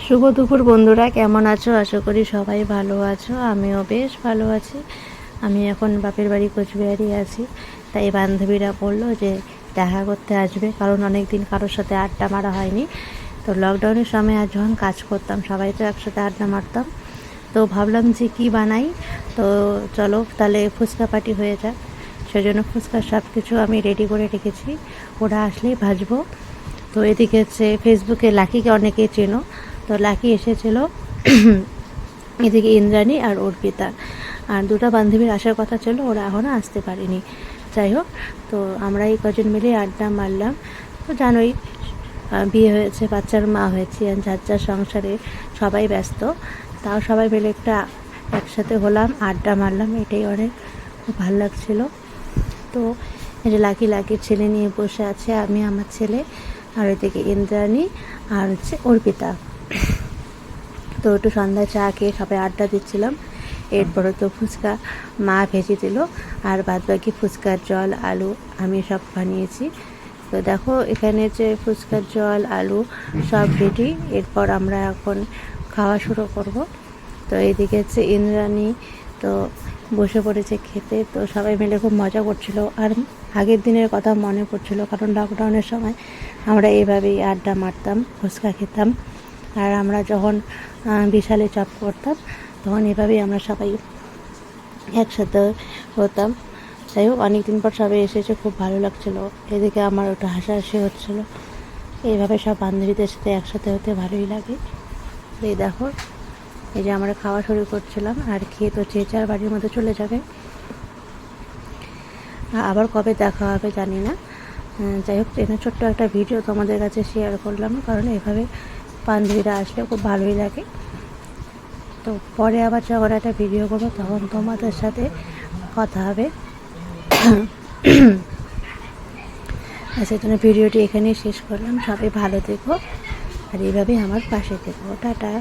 শুভ দুপুর বন্ধুরা, কেমন আছো? আশা করি সবাই ভালো আছো। আমিও বেশ ভালো আছি। আমি এখন বাপের বাড়ি কোচবিহারি আছি। তাই বান্ধবীরা বললো যে দেখা করতে আসবে, কারণ অনেক দিন কারোর সাথে আড্ডা মারা হয়নি। তো লকডাউনের সময় আর যখন কাজ করতাম সবাই তো একসাথে আড্ডা মারতাম। তো ভাবলাম যে কি বানাই, তো চলো তাহলে ফুচকা পার্টি হয়ে যাক। সেজন্য ফুচকার সব কিছু আমি রেডি করে রেখেছি, ওরা আসলেই ভাজবো। তো এদিকে হচ্ছে ফেসবুকে লাকিকে অনেকেই চেনো, তো লাকি এসেছিল। এদিকে ইন্দ্রাণী আর অর্পিতা, আর দুটো বান্ধবীর আসার কথা ছিল, ওরা এখনও আসতে পারেনি। যাই হোক, তো আমরা এই কজন মিলে আড্ডা মারলাম। তো জানোই, বিয়ে হয়েছে, বাচ্চার মা হয়েছি, আর যার যার সংসারে সবাই ব্যস্ত। তাও সবাই মিলে একটা একসাথে হলাম, আড্ডা মারলাম, এটাই অনেক খুব ভালো লাগছিলো। তো এই যে লাকির ছেলে নিয়ে বসে আছে, আমি, আমার ছেলে, আর ওইদিকে ইন্দ্রাণী আর হচ্ছে অর্পিতা। তো একটু সন্ধ্যায় চা খেয়ে সবাই আড্ডা দিচ্ছিলাম। এরপরে তো ফুচকা মা ভেজে দিল, আর বাদবাকি ফুচকার জল, আলু আমি সব বানিয়েছি। তো দেখো এখানে যে ফুচকার জল, আলু সব রেডি। এরপর আমরা এখন খাওয়া শুরু করব। তো এইদিকে হচ্ছে ইন্দ্রাণী তো বসে পড়েছে খেতে। তো সবাই মিলে খুব মজা করছিল, আর আগের দিনের কথা মনে পড়ছিল, কারণ লকডাউনের সময় আমরা এইভাবেই আড্ডা মারতাম, ফুচকা খেতাম। আর আমরা যখন বিশালে জব করতাম তখন এভাবেই আমরা সবাই একসাথে হতাম। যাই হোক, অনেকদিন পর সবাই এসেছে, খুব ভালো লাগছিলো। এদিকে আমার ওটা হাসাহাসি হচ্ছিলো। এইভাবে সব বান্ধবীদের সাথে একসাথে হতে ভালোই লাগে। এই দেখো, এই যে আমরা খাওয়া শুরু করছিলাম, আর খেয়ে তো যে যার বাড়ির মধ্যে চলে যাবে। আবার কবে দেখা হবে জানি না। যাই হোক, এখানে ছোট্ট একটা ভিডিও তোমাদের কাছে শেয়ার করলাম, কারণ এভাবে বান্ধবীরা আসলে খুব ভালোই লাগে। তো পরে আবার যখন একটা ভিডিও করবো তখন তোমাদের সাথে কথা হবে। সেজন্য ভিডিওটি এখানেই শেষ করলাম। সবাই ভালো থেকো, আর এইভাবেই আমার পাশে থেকো। টাটা।